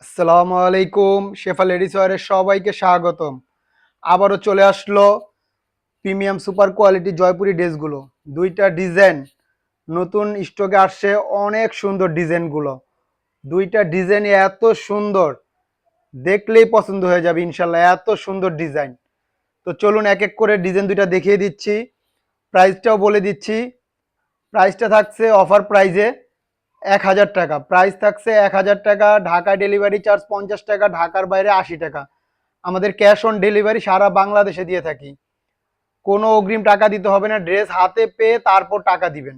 আসসালামু আলাইকুম, শেফা লেডিস ওয়্যারের সবাইকে স্বাগতম। আবারও চলে আসলো প্রিমিয়াম সুপার কোয়ালিটি জয়পুরি ড্রেসগুলো। দুইটা ডিজাইন নতুন স্টকে আসছে, অনেক সুন্দর ডিজাইনগুলো। দুইটা ডিজাইনই এত সুন্দর, দেখলেই পছন্দ হয়ে যাবে ইনশাল্লাহ, এত সুন্দর ডিজাইন। তো চলুন এক এক করে ডিজাইন দুইটা দেখিয়ে দিচ্ছি, প্রাইসটাও বলে দিচ্ছি। প্রাইসটা থাকছে অফার প্রাইজে ১,০০০ টাকা। প্রাইস থাকছে ১,০০০ টাকা। ঢাকা ডেলিভারি চার্জ ৫০ টাকা, ঢাকার বাইরে ৮০ টাকা। আমাদের ক্যাশ অন ডেলিভারি সারা বাংলাদেশে দিয়ে থাকি। কোনো অগ্রিম টাকা দিতে হবে না, ড্রেস হাতে পেয়ে তারপর টাকা দিবেন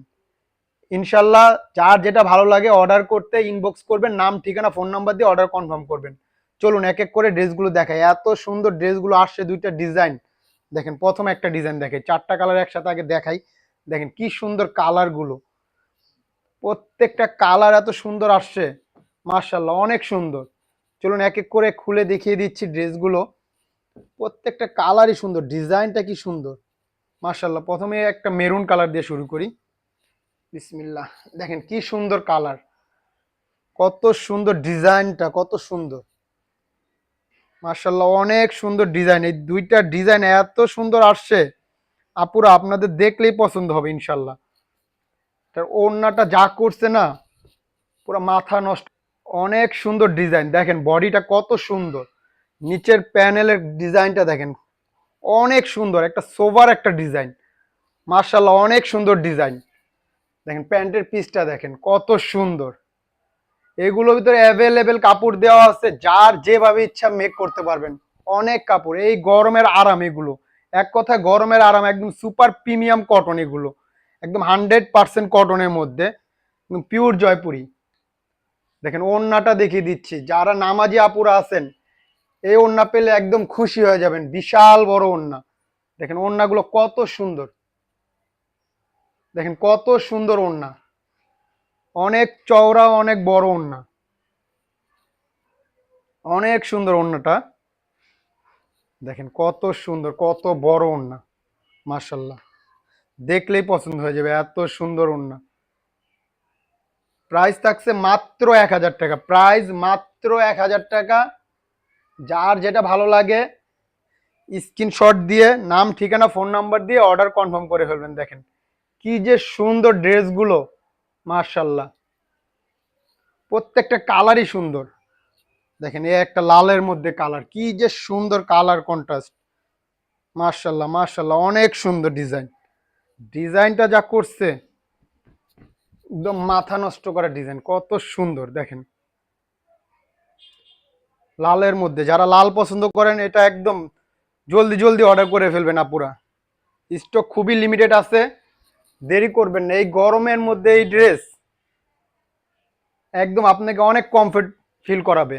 ইনশাল্লাহ। যার যেটা ভালো লাগে অর্ডার করতে ইনবক্স করবেন, নাম ঠিকানা ফোন নাম্বার দিয়ে অর্ডার কনফার্ম করবেন। চলুন এক এক করে ড্রেসগুলো দেখাই। এত সুন্দর ড্রেসগুলো আসছে, দুইটা ডিজাইন দেখেন। প্রথম একটা ডিজাইন দেখে, চারটা কালার একসাথে আগে দেখাই। দেখেন কি সুন্দর কালারগুলো, প্রত্যেকটা কালার এত সুন্দর আসছে, মার্শাল্লাহ অনেক সুন্দর। চলুন এক এক করে খুলে দেখিয়ে দিচ্ছি ড্রেসগুলো। প্রত্যেকটা কালারই সুন্দর, ডিজাইনটা কি সুন্দর, মার্শাল্লাহ। প্রথমে একটা মেরুন কালার দিয়ে শুরু করি, বিসমিল্লাহ। দেখেন কি সুন্দর কালার, কত সুন্দর ডিজাইনটা, কত সুন্দর, মার্শাল্লাহ অনেক সুন্দর ডিজাইন। এই দুইটা ডিজাইন এত সুন্দর আসছে, আপুরা আপনাদের দেখলেই পছন্দ হবে ইনশাল্লাহ। তার ওড়নাটা যা করছে না, পুরো মাথা নষ্ট। অনেক সুন্দর ডিজাইন, দেখেন বডিটা কত সুন্দর, নিচের প্যানেলের ডিজাইনটা দেখেন অনেক সুন্দর, একটা সোভার একটা ডিজাইন, মার্শাল্লাহ অনেক সুন্দর ডিজাইন। দেখেন প্যান্টের পিসটা দেখেন কত সুন্দর। এগুলোর ভিতরে অ্যাভেলেবেল কাপড় দেওয়া আছে, যার যেভাবে ইচ্ছা মেক করতে পারবেন। অনেক কাপড়, এই গরমের আরাম এগুলো, এক কথায় গরমের আরাম, একদম সুপার প্রিমিয়াম কটন এগুলো, একদম 100% কটনের মধ্যে, একদম পিওর জয়পুরি। দেখেন ওড়নাটা দেখিয়ে দিচ্ছি, যারা নামাজি আপুরা আছেন এই ওড়না পেলে একদম খুশি হয়ে যাবেন, বিশাল বড় ওড়না। দেখেন ওড়নাগুলো কত সুন্দর, দেখেন কত সুন্দর ওড়না, অনেক চওড়া, অনেক বড় ওড়না, অনেক সুন্দর ওড়নাটা। দেখেন কত সুন্দর, কত বড় ওড়না, মার্শাল্লাহ দেখলেই পছন্দ হয়ে যাবে, এত সুন্দর ওড়না। প্রাইস থাকছে মাত্র ১,০০০ টাকা, প্রাইস মাত্র ১,০০০ টাকা। যার যেটা ভালো লাগে স্ক্রিনশট দিয়ে নাম ঠিকানা ফোন নাম্বার দিয়ে অর্ডার কনফার্ম করে ফেলবেন। দেখেন কি যে সুন্দর ড্রেসগুলো, মার্শাল্লাহ প্রত্যেকটা কালারই সুন্দর। দেখেন এই একটা লালের মধ্যে কালার, কি যে সুন্দর কালার কন্ট্রাস্ট, মার্শাল্লাহ মার্শাল্লাহ অনেক সুন্দর ডিজাইন। ডিজাইনটা যা করছে একদম মাথা নষ্ট করা ডিজাইন, কত সুন্দর। দেখেন লালের মধ্যে, যারা লাল পছন্দ করেন এটা একদম জলদি জলদি অর্ডার করে ফেলবেন আপুরা, স্টক খুবই লিমিটেড আছে, দেরি করবেন না। এই গরমের মধ্যে এই ড্রেস একদম আপনাকে অনেক কমফর্ট ফিল করাবে।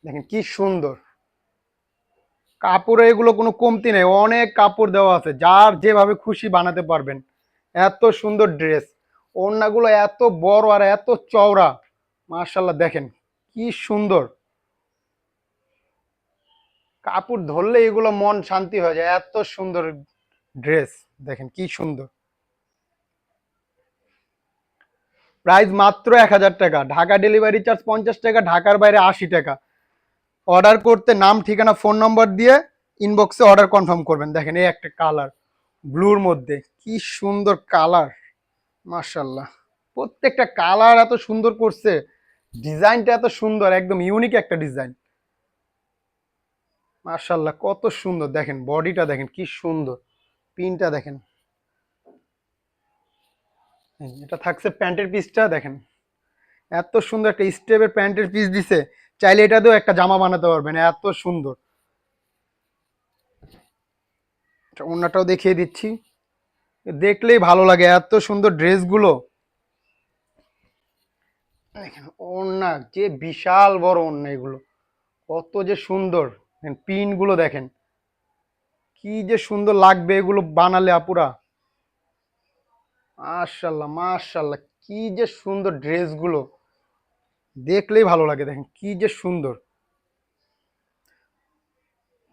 দেখেন কি সুন্দর কাপড়ে, এগুলো কোনো কমতি নেই, অনেক কাপড় দেওয়া আছে, যার যেভাবে খুশি বানাতে পারবেন। এত সুন্দর ড্রেস, ওড়নাগুলো এত বড় আর এত চওড়া, মার্শাল্লাহ দেখেন কি সুন্দর। কাপড় ধরলে এগুলো মন শান্তি হয়ে যায়, এত সুন্দর ড্রেস। দেখেন কি সুন্দর। প্রাইস মাত্র ১,০০০ টাকা, ঢাকা ডেলিভারি চার্জ ৫০ টাকা, ঢাকার বাইরে ৮০ টাকা। অর্ডার করতে নাম ঠিকানা ফোন নম্বর দিয়ে ইনবক্সে অর্ডার কনফার্ম করবেন। দেখেন এই একটা কালার ব্লুর মধ্যে, কি সুন্দর কালার, মার্শাল্লাহ প্রত্যেকটা কালার এত সুন্দর করছে, ডিজাইনটা এত সুন্দর, একদম ইউনিক একটা ডিজাইন, মার্শাল্লাহ কত সুন্দর। দেখেন বডিটা দেখেন কি সুন্দর, পিনটা দেখেন। এটা থাকছে প্যান্টের পিসটা দেখেন, এত সুন্দর একটা স্টেপের প্যান্টের পিস দিছে, চাইলে এটা দিয়েও একটা জামা বানাতে পারবেন, এত সুন্দর। ওড়নাটাও দেখিয়ে দিচ্ছি, দেখলেই ভালো লাগে এত সুন্দর ড্রেসগুলো। দেখেন ওড়না যে বিশাল বড় ওড়না, এগুলো কত যে সুন্দর। পিন গুলো দেখেন কি যে সুন্দর লাগবে এগুলো বানালে আপুরা, মাশাল্লাহ মাশাল্লাহ কি যে সুন্দর ড্রেসগুলো, দেখলেই ভালো লাগে। দেখেন কি যে সুন্দর।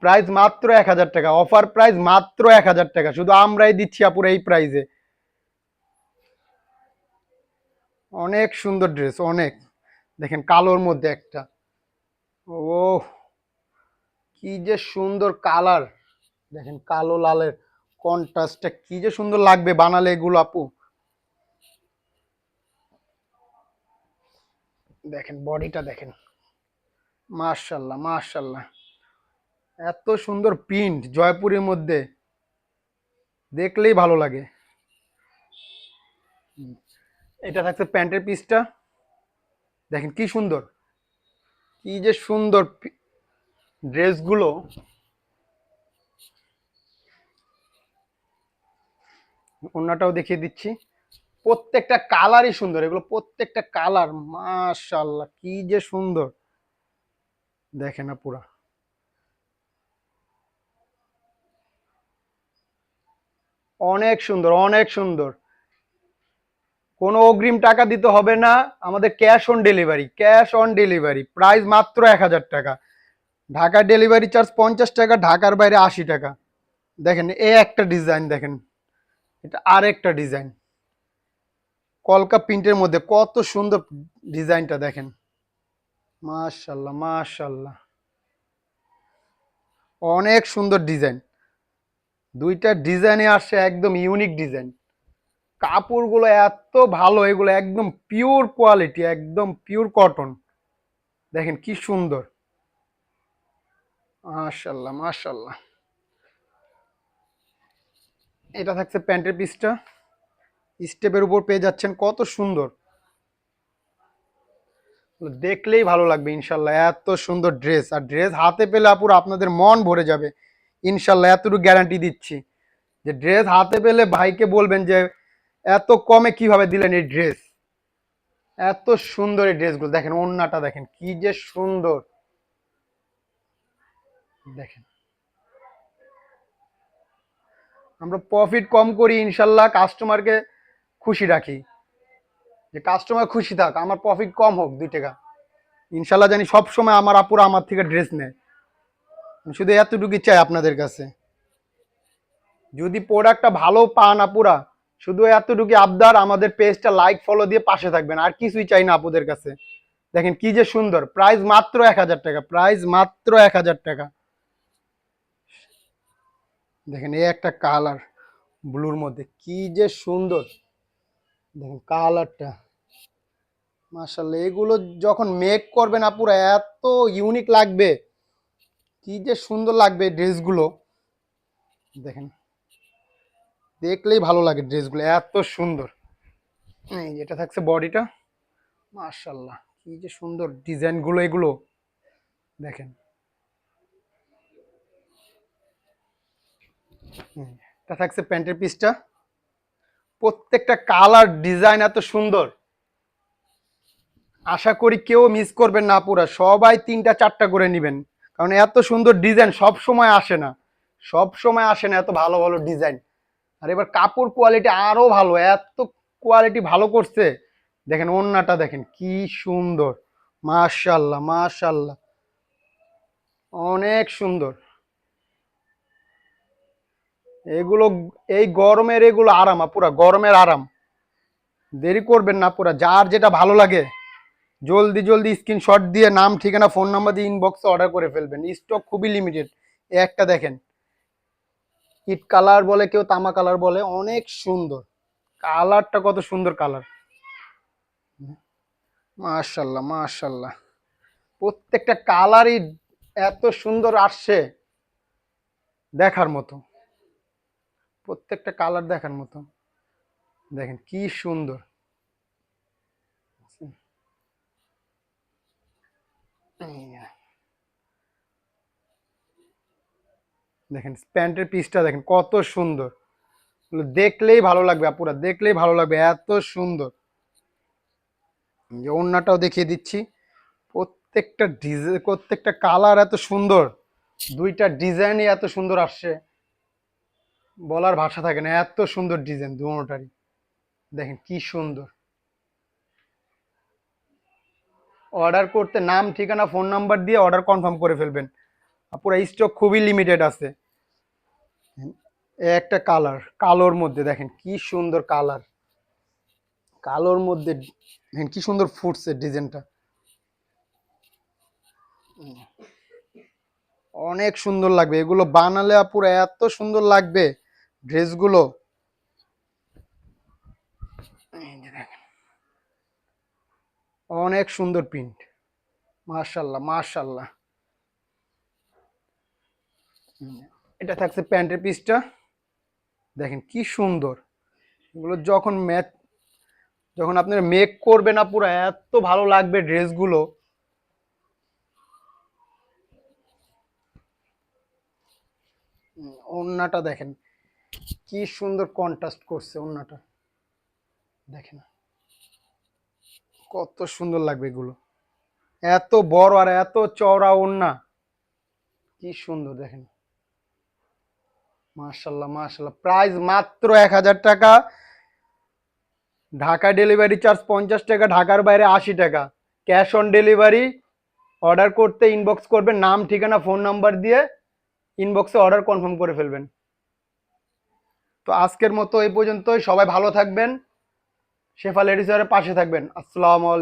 প্রাইস মাত্র ১,০০০ টাকা, অফার প্রাইস মাত্র ১,০০০ টাকা, শুধু আমরাই দিচ্ছি আপুরা এই প্রাইসে। অনেক সুন্দর ড্রেস, অনেক। দেখেন কালোর মধ্যে একটা, ও, কি যে সুন্দর কালার! দেখেন কালো লালের কন্ট্রাস্টটা কি যে সুন্দর লাগবে বানালে এগুলো আপু। দেখেন বডিটা দেখেন, মাশাল্লাহ মাশাল্লাহ, এত সুন্দর প্রিন্ট জয়পুরের মধ্যে, দেখলেই ভালো লাগে। এটা থাকছে প্যান্টের পিসটা, দেখেন কি সুন্দর, কি যে সুন্দর ড্রেসগুলো। অন্যটাও দেখিয়ে দিচ্ছি, প্রত্যেকটা কালারই সুন্দর, এগুলো প্রত্যেকটা কালার মাশাআল্লাহ কি যে সুন্দর, দেখেন না পুরা অনেক সুন্দর অনেক সুন্দর। কোনো অগ্রিম টাকা দিতে হবে না, আমাদের cash on delivery, cash on delivery, price মাত্র 1000 টাকা। ঢাকার ডেলিভারি চার্জ 50 টাকা, ঢাকার বাইরে 80 টাকা। দেখেন এ একটা ডিজাইন, দেখেন এটা আরেকটা ডিজাইন, কলকা প্রিন্টের মধ্যে কত সুন্দর ডিজাইনটা দেখেন, মাশাল্লাহ মাশাল্লাহ, অনেক সুন্দর ডিজাইন। দুইটা ডিজাইনে আসছে একদম ইউনিক ডিজাইন, কাপড়গুলো এত ভালো, এগুলো একদম পিওর কোয়ালিটি, একদম পিওর কটন, দেখেন কি সুন্দর, মাশাল্লাহ মাশাল্লাহ। এটা থাকছে প্যান্টের পিসটা, স্টেপের উপর পেয়ে যাচ্ছেন, কত সুন্দর, দেখলেই ভালো লাগবে ইনশাল্লাহ, এত সুন্দর ড্রেস, আর ড্রেস হাতে পেলে আপুর আপনাদের মন ভরে যাবে ইনশাল্লাহ, এতটুকু গ্যারান্টি দিচ্ছি যে ড্রেস হাতে পেলে ভাইকে বলবেন যে এত কমে কিভাবে দিলেন এই ড্রেস। এত সুন্দর এই ড্রেসগুলো, দেখেন ওড়নাটা দেখেন কি যে সুন্দর, দেখেন আমরা প্রফিট কম করি ইনশাল্লাহ, কাস্টমারকে খুশি রাখি, যে কাস্টমার খুশি থাক, আমার প্রফিট কম হোক 2 টাকা, ইনশাল্লাহ জানি সব সময় আমার আপুরা আমার থেকে ড্রেস নেয়, আমি শুধু এতটুকুই চাই আপনাদের কাছে, যদি প্রোডাক্টটা ভালো পান আপুরা, শুধু এতটুকু আবদার, আমাদের পেজটা লাইক ফলো দিয়ে পাশে থাকবেন, আর কিছুই চাই না আপুদের কাছে। দেখেন কি যে সুন্দর, প্রাইস মাত্র 1000 টাকা, প্রাইস মাত্র 1000 টাকা। দেখেন এই একটা কালার ব্লুর মধ্যে কি যে সুন্দর, দেখেন কালারটা মাশাআল্লাহ, এগুলো যখন মেক করবেন আপুরা এত ইউনিক লাগবে, কি যে সুন্দর লাগবে ড্রেসগুলো, দেখেন দেখলেই ভালো লাগে ড্রেসগুলো এত সুন্দর। এই যেটা থাকছে বডিটা, মাশাআল্লাহ কি যে সুন্দর ডিজাইনগুলো এগুলো, দেখেন এটা থাকছে প্যান্টের পিসটা, প্রত্যেকটা কালার ডিজাইন এত সুন্দর, আশা করি কেউ মিস করবেন না পুরা, সবাই 3টা 4টা করে নেবেন, কারণ এত সুন্দর ডিজাইন সব সময় আসে না, সব সময় আসে না এত ভালো ভালো ডিজাইন। আর এবার কাপড় কোয়ালিটি আরো ভালো, এত কোয়ালিটি ভালো করছে, দেখেন ওড়নাটা দেখেন কি সুন্দর, মাশাআল্লাহ মাশাআল্লাহ, অনেক সুন্দর এগুলো, এই গরমের এগুলো আরাম পুরা, গরমের আরাম, দেরি করবেন না পুরা, যার যেটা ভালো লাগে জলদি জলদি স্ক্রিনশট দিয়ে নাম ঠিকানা ফোন নাম্বার দিয়ে ইনবক্সে অর্ডার করে ফেলবেন, স্টক খুবই লিমিটেড। একটা দেখেন ইট কালার বলে, কেউ তামা কালার বলে, অনেক সুন্দর কালারটা, কত সুন্দর কালার, মাশাল্লাহ মাশাল্লাহ, প্রত্যেকটা কালারই এত সুন্দর আসছে, দেখার মতো, প্রত্যেকটা কালার দেখার মতো, দেখেন কি সুন্দর, দেখেন প্যান্টের পিসটা দেখেন কত সুন্দর, দেখলেই ভালো লাগবে আপুরা, দেখলেই ভালো লাগবে, এত সুন্দর। যে ওড়নাটাও দেখিয়ে দিচ্ছি, প্রত্যেকটা ডিজাইন, প্রত্যেকটা কালার এত সুন্দর, দুইটা ডিজাইনই এত সুন্দর আসছে, বলার ভাষা থাকে না, এত সুন্দর ডিজাইন দুটোটারই, দেখেন কি সুন্দর। অর্ডার করতে নাম ঠিকানা ফোন নাম্বার দিয়ে অর্ডার কনফার্ম করে ফেলবেন, পুরো স্টক খুবই লিমিটেড আছে। একটা কালার কালোর মধ্যে দেখেন কি সুন্দর কালার, কালোর মধ্যে দেখেন কি সুন্দর ফুটছে ডিজাইনটা, অনেক সুন্দর লাগবে এগুলো বানালে, পুরো এত সুন্দর লাগবে ড্রেসগুলো। এই যে দেখেন, অনেক সুন্দর প্রিন্ট, মাশাল্লাহ মাশাল্লাহ। এটা থাকছে প্যান্টের পিসটা, দেখেন কি সুন্দর। এগুলো যখন আপনারা মেক করবে না, পুরো এত ভালো লাগবে ড্রেসগুলো। ওড়নাটা দেখেন কি সুন্দর কন্ট্রাস্ট করছে ওড়নাটা, দেখেন কত সুন্দর লাগবে এগুলো। এত বড় আর এত চওড়া ওড়না, কি সুন্দর দেখেন, মাশাল্লাহ মাশাল্লাহ। প্রাইস মাত্র 1000 টাকা। ঢাকা ডেলিভারি চার্জ 50 টাকা, ঢাকার বাইরে 80 টাকা। Cash on delivery. অর্ডার করতে ইনবক্স করবেন, নাম ঠিকানা ফোন নাম্বার দিয়ে ইনবক্সে অর্ডার কনফার্ম করে ফেলবেন। তো আজকের মতো এই পর্যন্তই, সবাই ভালো থাকবেন, শেফা লেডিস ওয়্যারের পাশে থাকবেন। আসসালামু আলাইকুম।